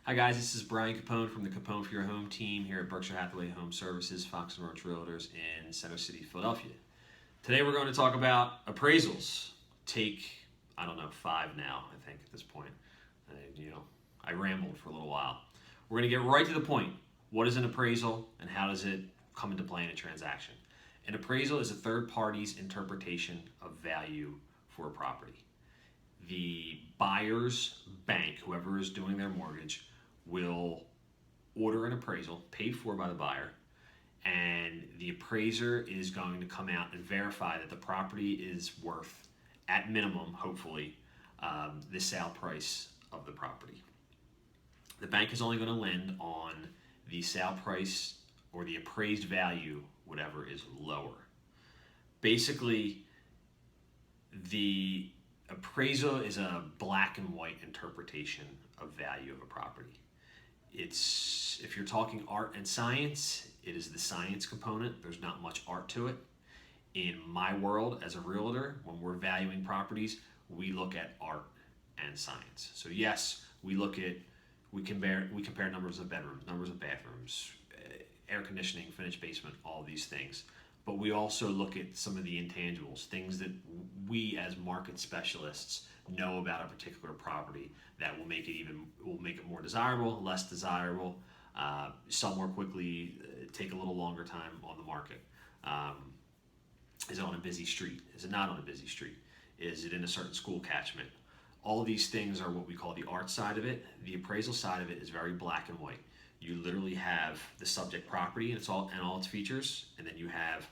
Hi guys, this is Bryan Capone from the Capone for Your Home team here at Berkshire Hathaway Home Services, Fox and Roach Realtors in Center City, Philadelphia. Today we're going to talk about appraisals. Take, I don't know, 5 now, I think, at this point. I rambled for a little while. We're going to get right to the point. What is an appraisal and how does it come into play in a transaction? An appraisal is a third party's interpretation of value for a property. The buyer's bank, whoever is doing their mortgage, will order an appraisal paid for by the buyer, and the appraiser is going to come out and verify that the property is worth, at minimum, hopefully, the sale price of the property. The bank is only going to lend on the sale price or the appraised value, whatever is lower. Basically, the appraisal is a black and white interpretation of value of a property. It's, if you're talking art and science, it is the science component. There's not much art to it. In my world as a realtor, when we're valuing properties, we look at art and science. So yes, we compare numbers of bedrooms, numbers of bathrooms, air conditioning, finished basement, all these things. But we also look at some of the intangibles, things that we as market specialists know about a particular property that will make it more desirable, less desirable, sell more quickly, take a little longer time on the market. Is it on a busy street? Is it not on a busy street? Is it in a certain school catchment? All of these things are what we call the art side of it. The appraisal side of it is very black and white. You literally have the subject property and all its features, and then you have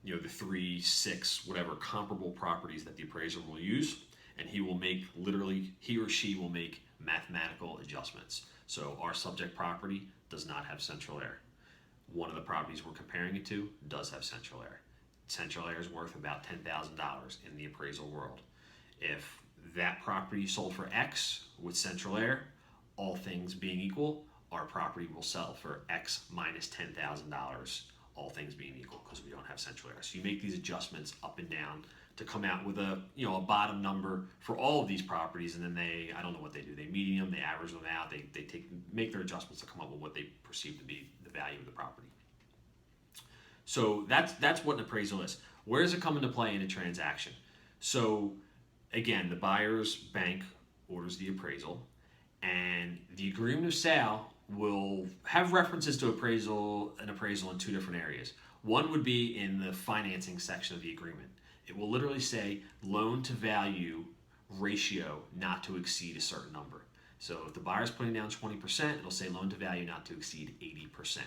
the 3, 6, whatever comparable properties that the appraiser will use, and he or she will make mathematical adjustments. So our subject property does not have central air. One of the properties we're comparing it to does have central air. Central air is worth about $10,000 in the appraisal world. If that property sold for X with central air, all things being equal, our property will sell for X minus $10,000, all things being equal, because we don't have central air. So you make these adjustments up and down to come out with a bottom number for all of these properties, and then I don't know what they do. They median them, they average them out, they make their adjustments to come up with what they perceive to be the value of the property. So that's what an appraisal is. Where does it come into play in a transaction? So again, the buyer's bank orders the appraisal, and the agreement of sale will have references to an appraisal in 2 different areas. One would be in the financing section of the agreement. It will literally say loan to value ratio not to exceed a certain number. So if the buyer's putting down 20%, it'll say loan to value not to exceed 80%.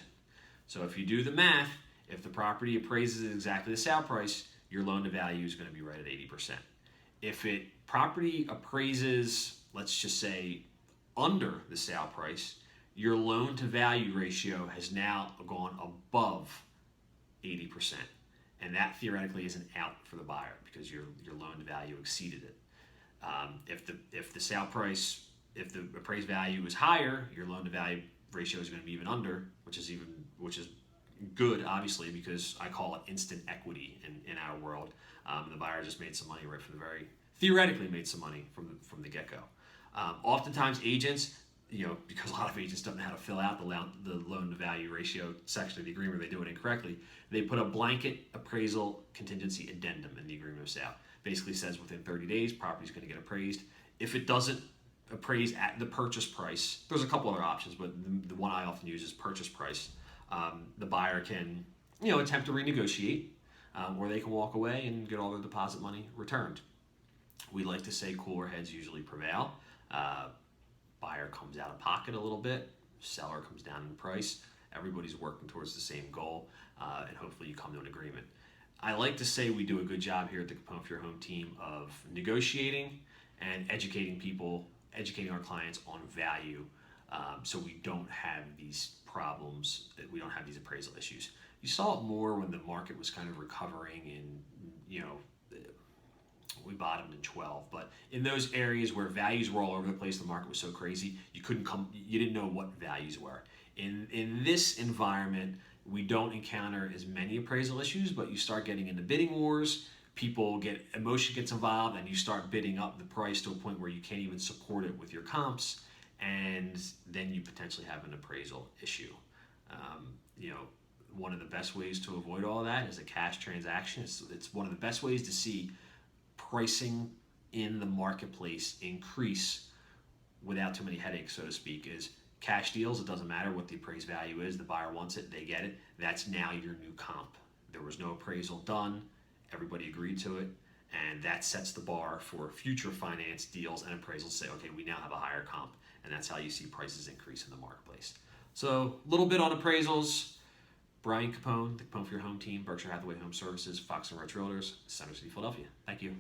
So if you do the math, if the property appraises at exactly the sale price, your loan to value is going to be right at 80%. If property appraises, let's just say, under the sale price, your loan to value ratio has now gone above 80%. And that theoretically is an out for the buyer because your loan to value exceeded it. If the sale price, if the appraised value is higher, your loan to value ratio is going to be even under, which is good, obviously, because I call it instant equity in our world. The buyer just made some money right from theoretically made some money from the get-go. Oftentimes agents, because a lot of agents don't know how to fill out the loan to value ratio section of the agreement, they do it incorrectly. They put a blanket appraisal contingency addendum in the agreement of sale. Basically says within 30 days, property's going to get appraised. If it doesn't appraise at the purchase price, there's a couple other options, but the one I often use is purchase price. The buyer can, attempt to renegotiate, or they can walk away and get all their deposit money returned. We like to say cooler heads usually prevail. Buyer comes out of pocket a little bit, seller comes down in price. Everybody's working towards the same goal, and hopefully you come to an agreement. I like to say we do a good job here at the Capone for Your Home team of negotiating and educating our clients on value, so we don't have these problems, we don't have these appraisal issues. You saw it more when the market was kind of recovering and, we bottomed in 12, but in those areas where values were all over the place, the market was so crazy, you didn't know what values were. In this environment, we don't encounter as many appraisal issues, but you start getting into bidding wars, emotion gets involved, and you start bidding up the price to a point where you can't even support it with your comps, and then you potentially have an appraisal issue. You know, one of the best ways to avoid all of that is a cash transaction. It's one of the best ways to see pricing in the marketplace increase without too many headaches, so to speak, is cash deals. It doesn't matter what the appraised value is. The buyer wants it, they get it. That's now your new comp. There was no appraisal done. Everybody agreed to it. And that sets the bar for future finance deals and appraisals. Say, okay, we now have a higher comp. And that's how you see prices increase in the marketplace. So a little bit on appraisals. Bryan Capone, the Capone for Your Home team, Berkshire Hathaway Home Services, Fox and Roach Realtors, Center City, Philadelphia. Thank you.